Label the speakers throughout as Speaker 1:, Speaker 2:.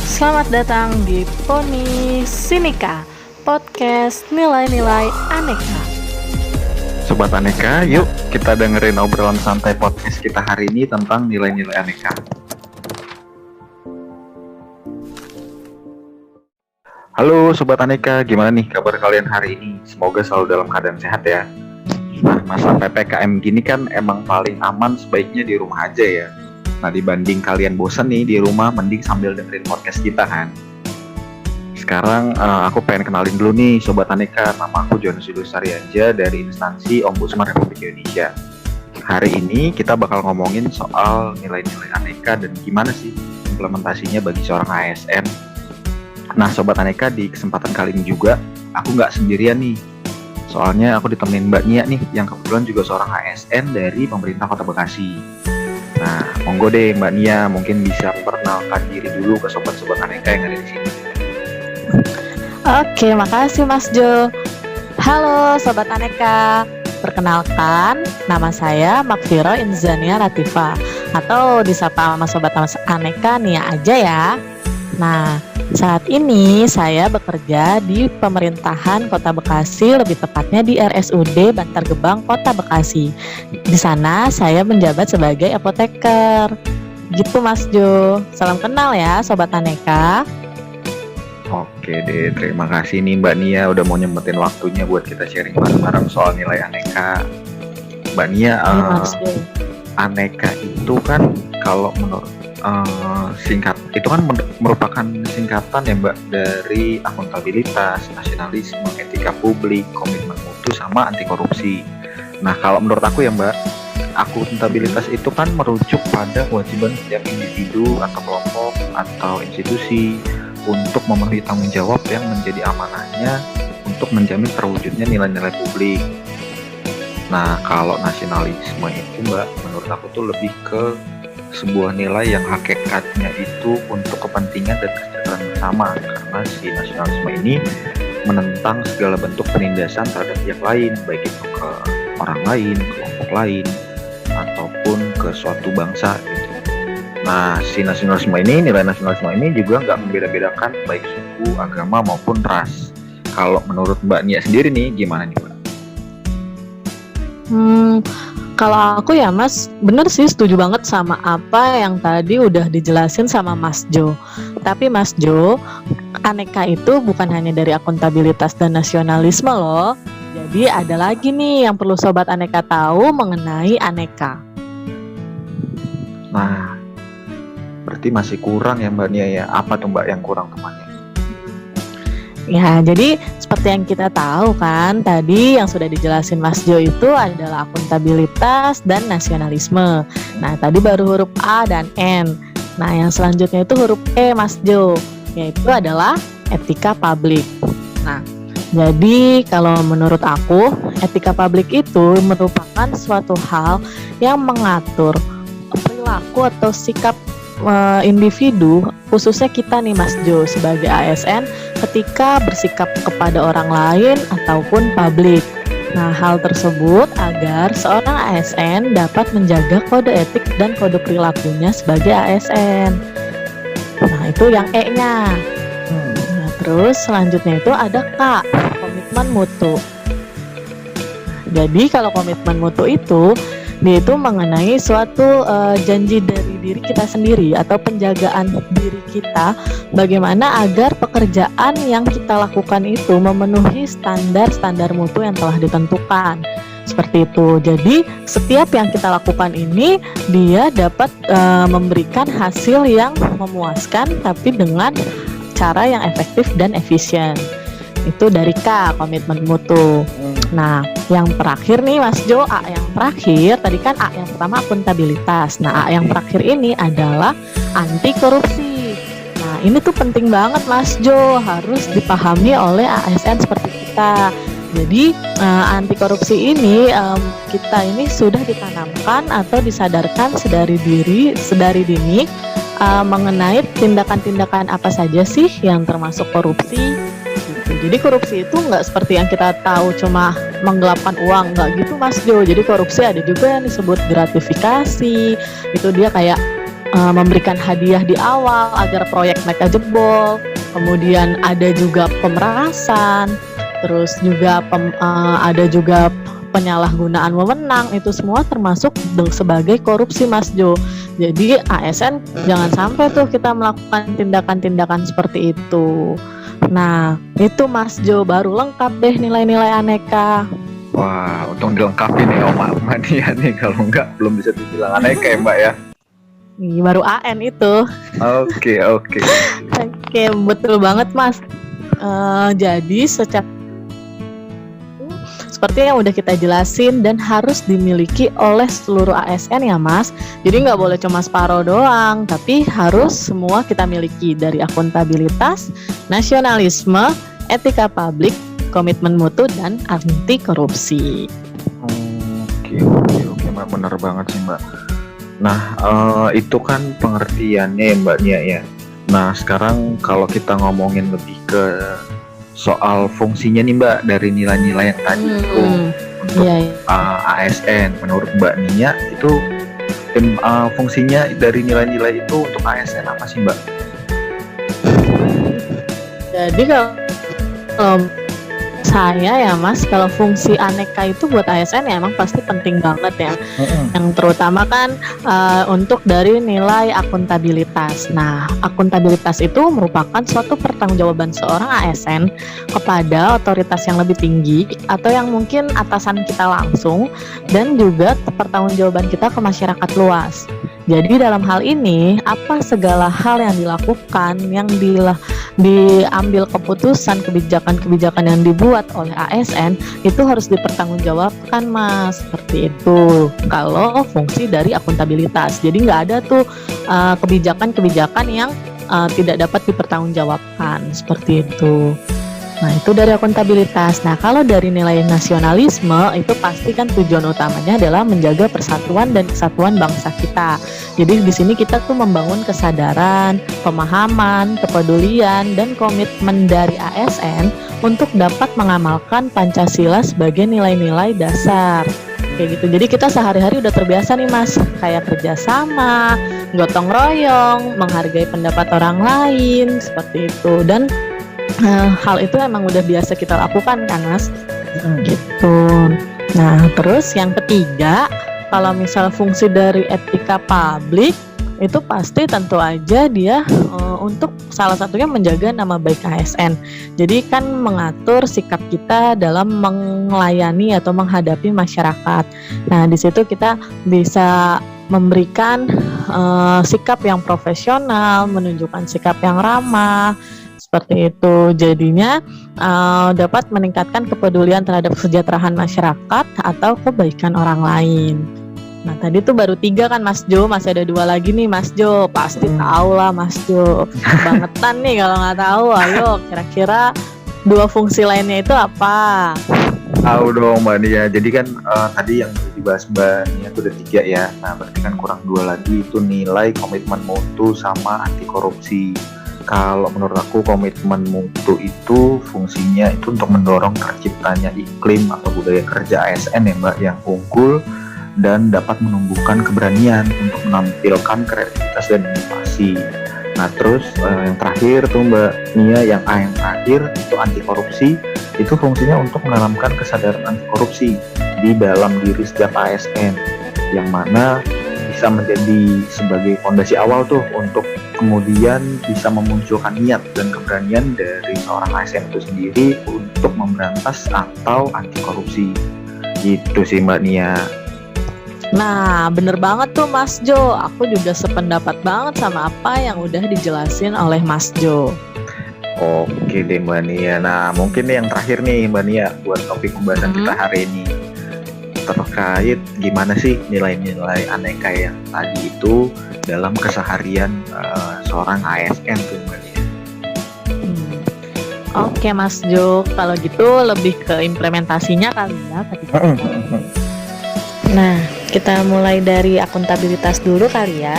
Speaker 1: Selamat datang di Poni Sinika, podcast nilai-nilai aneka.
Speaker 2: Sobat Aneka, yuk kita dengerin obrolan santai podcast kita hari ini tentang nilai-nilai aneka. Halo Sobat Aneka, gimana nih kabar kalian hari ini? Semoga selalu dalam keadaan sehat ya. Nah, masa PPKM gini kan emang paling aman sebaiknya di rumah aja ya. Nah, dibanding kalian bosan nih di rumah, mending sambil dengerin podcast kita kan. Sekarang aku pengen kenalin dulu nih Sobat Aneka. Nama aku Jonas Yudhistarianja dari instansi Ombudsman Republik Indonesia. Hari ini kita bakal ngomongin soal nilai-nilai aneka dan gimana sih implementasinya bagi seorang ASN. Nah Sobat Aneka, di kesempatan kali ini juga aku nggak sendirian nih. Soalnya aku ditemenin Mbak Nia nih, yang kebetulan juga seorang ASN dari pemerintah Kota Bekasi. Nah, monggo deh Mbak Nia, mungkin bisa perkenalkan diri dulu ke sobat-sobat aneka yang ada di sini.
Speaker 1: Oke, makasih Mas Jo. Halo Sobat Aneka, perkenalkan nama saya Makfiro Inzania Latifa, atau disapa sama Sobat Aneka Nia aja ya. Nah, saat ini saya bekerja di pemerintahan Kota Bekasi, lebih tepatnya di RSUD Bantar Gebang, Kota Bekasi. Di sana saya menjabat sebagai apoteker. Gitu Mas Jo. Salam kenal ya Sobat Aneka.
Speaker 2: Oke deh, terima kasih nih Mbak Nia udah mau nyempetin waktunya buat kita sharing bareng-bareng soal nilai aneka. Mbak Nia,
Speaker 1: Mas Jo.
Speaker 2: aneka itu kan kalau menurut singkat itu kan merupakan singkatan ya Mbak dari akuntabilitas, nasionalisme, etika publik, komitmen mutu sama anti korupsi. Nah kalau menurut aku ya Mbak, akuntabilitas itu kan merujuk pada kewajiban setiap individu atau kelompok atau institusi untuk memenuhi tanggung jawab yang menjadi amanahnya untuk menjamin terwujudnya nilai-nilai publik. Nah kalau nasionalisme itu Mbak, menurut aku tuh lebih ke sebuah nilai yang hakikatnya itu untuk kepentingan dan kesejahteraan bersama, karena si nasionalisme ini menentang segala bentuk penindasan terhadap pihak lain, baik itu ke orang lain, kelompok lain, ataupun ke suatu bangsa gitu. Nah si nasionalisme ini, nilai nasionalisme ini juga nggak membeda-bedakan baik suku, agama maupun ras. Kalau menurut Mbak Nia sendiri nih gimana nih Mbak?
Speaker 1: Kalau aku ya Mas, bener sih setuju banget sama apa yang tadi udah dijelasin sama Mas Jo. Tapi Mas Jo, aneka itu bukan hanya dari akuntabilitas dan nasionalisme loh. Jadi ada lagi nih yang perlu Sobat Aneka tahu mengenai aneka.
Speaker 2: Nah, berarti masih kurang ya Mbak Nia ya. Apa tuh Mbak yang kurang temannya?
Speaker 1: Ya, jadi seperti yang kita tahu kan, tadi yang sudah dijelasin Mas Jo itu adalah akuntabilitas dan nasionalisme. Nah, tadi baru huruf A dan N. Nah, yang selanjutnya itu huruf E Mas Jo, yaitu adalah etika publik. Nah, jadi kalau menurut aku, etika publik itu merupakan suatu hal yang mengatur perilaku atau sikap individu, khususnya kita nih Mas Jo sebagai ASN ketika bersikap kepada orang lain ataupun publik. Nah, hal tersebut agar seorang ASN dapat menjaga kode etik dan kode perilakunya sebagai ASN. Nah, itu yang E-nya. Nah, terus selanjutnya itu ada K, komitmen mutu. Jadi kalau komitmen mutu itu dia itu mengenai suatu janji dari diri kita sendiri atau penjagaan diri kita, bagaimana agar pekerjaan yang kita lakukan itu memenuhi standar-standar mutu yang telah ditentukan. Seperti itu. Jadi setiap yang kita lakukan ini dia dapat memberikan hasil yang memuaskan tapi dengan cara yang efektif dan efisien. Itu dari K, komitmen mutu. Nah, yang terakhir nih Mas Jo, A yang terakhir, tadi kan A yang pertama akuntabilitas. Nah, A yang terakhir ini adalah anti korupsi. Nah, ini tuh penting banget Mas Jo, harus dipahami oleh ASN seperti kita. Jadi, anti korupsi ini kita ini sudah ditanamkan atau disadarkan sedari dini mengenai tindakan-tindakan apa saja sih yang termasuk korupsi. Jadi korupsi itu nggak seperti yang kita tahu cuma menggelapkan uang, nggak gitu Mas Jo. Jadi korupsi ada juga yang disebut gratifikasi, itu dia kayak memberikan hadiah di awal agar proyek mereka jebol. Kemudian ada juga pemerasan, terus juga ada juga penyalahgunaan wewenang. Itu semua termasuk sebagai korupsi, Mas Jo. Jadi ASN jangan sampai tuh kita melakukan tindakan-tindakan seperti itu. Nah, itu Mas Jo, baru lengkap deh nilai-nilai aneka.
Speaker 2: Wah, untung dilengkapi nih Oma Mania nih, kalau enggak belum bisa dibilang aneka ya Mbak ya.
Speaker 1: Baru AN itu.
Speaker 2: Oke.
Speaker 1: Oke, betul banget Mas. Jadi seperti yang udah kita jelasin dan harus dimiliki oleh seluruh ASN ya Mas. Jadi nggak boleh cuma separuh doang, tapi harus semua kita miliki, dari akuntabilitas, nasionalisme, etika publik, komitmen mutu, dan anti korupsi.
Speaker 2: Oke Mbak, benar banget sih Mbak. Nah, itu kan pengertiannya ya Mbak Nia ya. Nah, sekarang kalau kita ngomongin lebih ke soal fungsinya nih Mbak, dari nilai-nilai yang tadi itu untuk ASN, menurut Mbak Nia itu fungsinya dari nilai-nilai itu untuk ASN apa sih Mbak?
Speaker 1: Jadi kalau saya ya Mas, kalau fungsi aneka itu buat ASN ya emang pasti penting banget ya. Yang terutama kan untuk dari nilai akuntabilitas. Nah, akuntabilitas itu merupakan suatu pertanggungjawaban seorang ASN kepada otoritas yang lebih tinggi atau yang mungkin atasan kita langsung, dan juga pertanggungjawaban kita ke masyarakat luas. Jadi dalam hal ini, apa segala hal yang dilakukan, yang diambil keputusan, kebijakan-kebijakan yang dibuat oleh ASN itu harus dipertanggungjawabkan Mas, seperti itu. Kalau fungsi dari akuntabilitas, jadi nggak ada tuh kebijakan-kebijakan yang tidak dapat dipertanggungjawabkan, seperti itu. Nah, itu dari akuntabilitas. Nah, kalau dari nilai nasionalisme, itu pasti kan tujuan utamanya adalah menjaga persatuan dan kesatuan bangsa kita. Jadi di sini kita tuh membangun kesadaran, pemahaman, kepedulian, dan komitmen dari ASN untuk dapat mengamalkan Pancasila sebagai nilai-nilai dasar. Kayak gitu. Jadi kita sehari-hari udah terbiasa nih Mas, kayak kerjasama, gotong royong, menghargai pendapat orang lain, seperti itu. Dan hal itu emang udah biasa kita lakukan kan Mas, gitu. Nah, terus yang ketiga, kalau misal fungsi dari etika publik itu pasti tentu aja dia untuk salah satunya menjaga nama baik ASN. Jadi kan mengatur sikap kita dalam melayani atau menghadapi masyarakat. Nah, di situ kita bisa memberikan sikap yang profesional, menunjukkan sikap yang ramah, seperti itu. Jadinya dapat meningkatkan kepedulian terhadap kesejahteraan masyarakat atau kebaikan orang lain. Nah, tadi tuh baru 3 kan Mas Jo, masih ada 2 lagi nih Mas Jo. Pasti tahu lah Mas Jo, bangetan nih kalau nggak tahu. Ayo, kira-kira 2 fungsi lainnya itu apa?
Speaker 2: Tahu dong Mbak Nia. Jadi kan tadi yang dibahas Mbak Nia itu udah 3 ya. Nah, berarti kan kurang 2 lagi, itu nilai komitmen mutu sama anti korupsi. Kalau menurut aku komitmen mutu itu fungsinya itu untuk mendorong terciptanya iklim atau budaya kerja ASN ya Mbak, yang unggul dan dapat menumbuhkan keberanian untuk menampilkan kreativitas dan inovasi. Nah, terus yang terakhir tuh Mbak Nia, yang A yang terakhir itu anti korupsi, itu fungsinya untuk menanamkan kesadaran anti korupsi di dalam diri setiap ASN, yang mana bisa menjadi sebagai fondasi awal tuh untuk kemudian bisa memunculkan niat dan keberanian dari seorang ASN itu sendiri untuk memberantas atau anti korupsi. Gitu sih Mbak Nia.
Speaker 1: Nah, bener banget tuh Mas Jo. Aku juga sependapat banget sama apa yang udah dijelasin oleh Mas Jo.
Speaker 2: Oke deh Mbak Nia. Nah, mungkin nih yang terakhir nih Mbak Nia buat topik pembahasan kita hari ini, terkait gimana sih nilai-nilai aneka yang tadi itu dalam keseharian seorang ASN tuh Mbak Nia.
Speaker 1: Oke Mas Jo, kalau gitu lebih ke implementasinya kali ya ketika. Nah, kita mulai dari akuntabilitas dulu kali ya.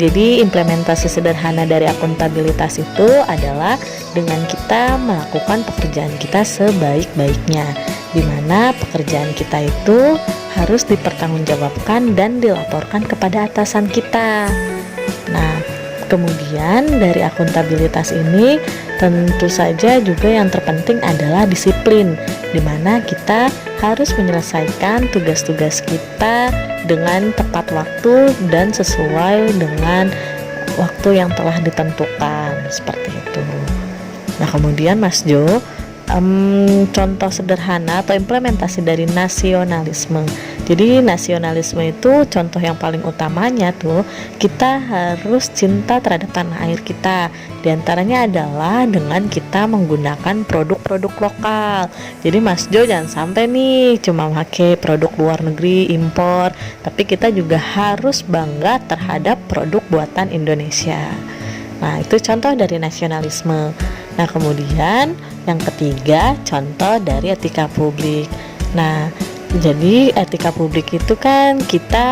Speaker 1: Jadi implementasi sederhana dari akuntabilitas itu adalah dengan kita melakukan pekerjaan kita sebaik-baiknya, di mana pekerjaan kita itu harus dipertanggungjawabkan dan dilaporkan kepada atasan kita. Nah, kemudian dari akuntabilitas ini tentu saja juga yang terpenting adalah disiplin, di mana kita harus menyelesaikan tugas-tugas kita dengan tepat waktu dan sesuai dengan waktu yang telah ditentukan, seperti itu. Nah, kemudian Mas Jo, contoh sederhana atau implementasi dari nasionalisme. Jadi nasionalisme itu contoh yang paling utamanya tuh kita harus cinta terhadap tanah air kita. Di antaranya adalah dengan kita menggunakan produk-produk lokal. Jadi Mas Jo jangan sampai nih cuma pakai produk luar negeri impor, tapi kita juga harus bangga terhadap produk buatan Indonesia. Nah, itu contoh dari nasionalisme. Nah, kemudian yang ketiga, contoh dari etika publik. Nah, jadi etika publik itu kan kita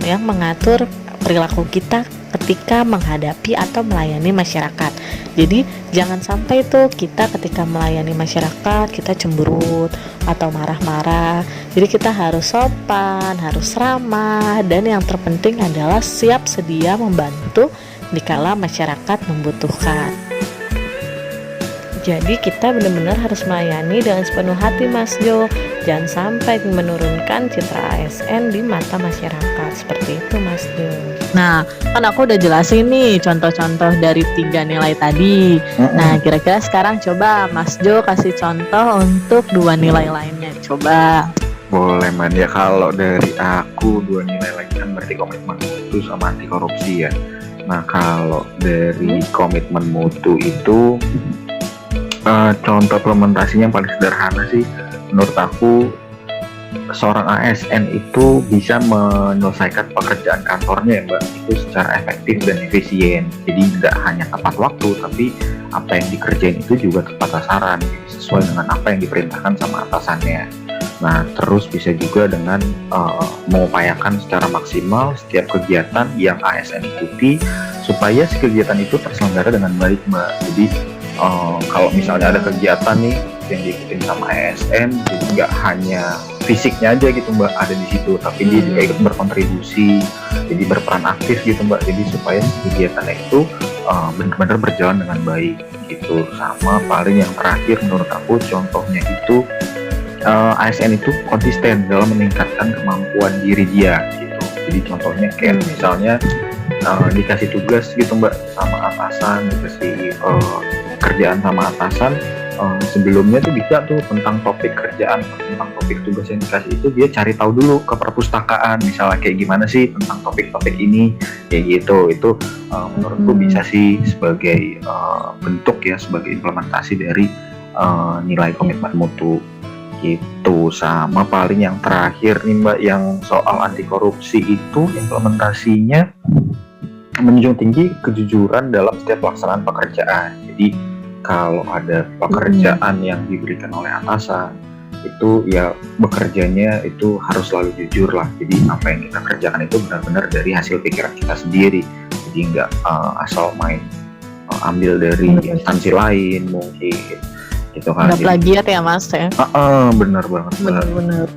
Speaker 1: yang mengatur perilaku kita ketika menghadapi atau melayani masyarakat. Jadi jangan sampai tuh kita ketika melayani masyarakat kita cemberut atau marah-marah. Jadi kita harus sopan, harus ramah, dan yang terpenting adalah siap sedia membantu dikala masyarakat membutuhkan. Jadi kita benar-benar harus melayani dengan sepenuh hati Mas Jo. Jangan sampai menurunkan citra ASN di mata masyarakat. Seperti itu Mas Jo. Nah, kan aku udah jelasin nih contoh-contoh dari 3 nilai tadi. Nah, kira-kira sekarang coba Mas Jo kasih contoh untuk 2 nilai lainnya. Coba.
Speaker 2: Boleh Man, ya kalau dari aku 2 nilai lagi kan berarti komitmen mutu sama anti korupsi ya. Nah, kalau dari komitmen mutu itu contoh implementasinya yang paling sederhana sih menurut aku, seorang ASN itu bisa menyelesaikan pekerjaan kantornya ya Mbak, itu secara efektif dan efisien. Jadi tidak hanya tepat waktu, tapi apa yang dikerjain itu juga tepat sasaran, sesuai dengan apa yang diperintahkan sama atasannya. Nah, terus bisa juga dengan mengupayakan secara maksimal setiap kegiatan yang ASN ikuti supaya si kegiatan itu terselenggara dengan baik Mbak. Jadi kalau misalnya ada kegiatan nih yang diikutin sama ASN, jadi nggak hanya fisiknya aja gitu Mbak ada di situ, tapi dia juga ikut berkontribusi, jadi berperan aktif gitu Mbak. Jadi supaya kegiatannya itu benar-benar berjalan dengan baik gitu. Sama paling yang terakhir menurut aku contohnya itu ASN itu konsisten dalam meningkatkan kemampuan diri dia gitu. Jadi contohnya kayak misalnya dikasih tugas gitu Mbak sama atasan, dikasih kerjaan sama atasan, sebelumnya tuh bisa tuh tentang topik kerjaan, tentang topik tugas yang dikasih itu dia cari tahu dulu ke perpustakaan, misalnya kayak gimana sih tentang topik-topik ini, kayak gitu. Itu menurutku bisa sih sebagai bentuk ya, sebagai implementasi dari nilai komitmen mutu gitu. Sama paling yang terakhir nih Mbak, yang soal anti korupsi itu implementasinya menjunjung tinggi kejujuran dalam setiap pelaksanaan pekerjaan. Jadi kalau ada pekerjaan yang diberikan oleh atasan, itu ya bekerjanya itu harus selalu jujur lah. Jadi apa yang kita kerjakan itu benar-benar dari hasil pikiran kita sendiri. Jadi nggak asal main ambil dari instansi lain mungkin gitu kan.
Speaker 1: Nggak plagiat ya Mas ya?
Speaker 2: Benar banget.
Speaker 1: Benar-benar.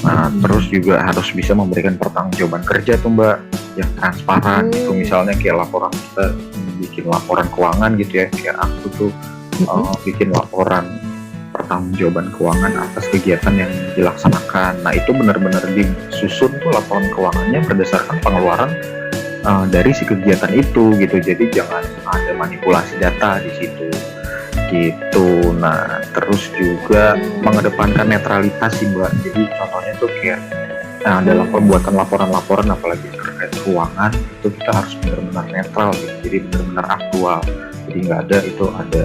Speaker 2: Nah, terus juga harus bisa memberikan pertanggungjawaban kerja tuh Mbak yang transparan gitu. Misalnya kayak laporan kita bikin laporan keuangan gitu ya, kayak aku tuh bikin laporan pertanggungjawaban keuangan atas kegiatan yang dilaksanakan. Nah, itu benar-benar disusun tuh laporan keuangannya berdasarkan pengeluaran dari si kegiatan itu gitu. Jadi jangan ada manipulasi data di situ gitu. Nah, terus juga mengedepankan netralitas sih Mbak. Jadi contohnya tuh kayak dalam pembuatan laporan-laporan apalagi terkait keuangan itu kita harus benar-benar netral gitu. Jadi benar-benar aktual. Jadi nggak ada itu ada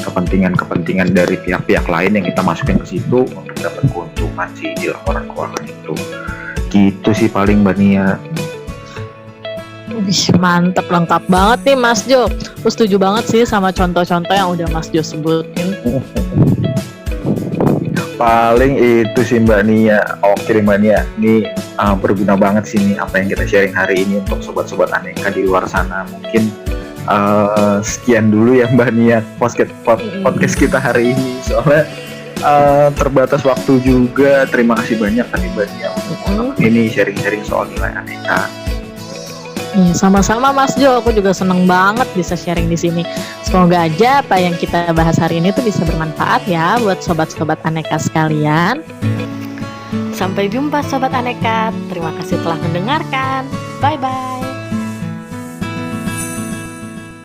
Speaker 2: kepentingan-kepentingan dari pihak-pihak lain yang kita masukin ke situ untuk dapat keuntungan sih di laporan keuangan itu. Gitu sih paling Mbak Nia.
Speaker 1: Mantap, lengkap banget nih Mas Jo. Aku setuju banget sih sama contoh-contoh yang udah Mas Jo sebutin.
Speaker 2: Paling itu sih Mbak Nia. Oke Mbak Nia, ini berguna banget sih nih apa yang kita sharing hari ini untuk sobat-sobat aneka di luar sana. Mungkin sekian dulu ya Mbak Nia podcast kita hari ini, soalnya terbatas waktu juga. Terima kasih banyak tadi Mbak Nia untuk ini sharing-sharing soal nilai aneka.
Speaker 1: Nih, sama-sama Mas Jo, aku juga seneng banget bisa sharing di sini. Semoga aja apa yang kita bahas hari ini tuh bisa bermanfaat ya buat sobat-sobat Aneka sekalian. Sampai jumpa Sobat Aneka, terima kasih telah mendengarkan. Bye-bye.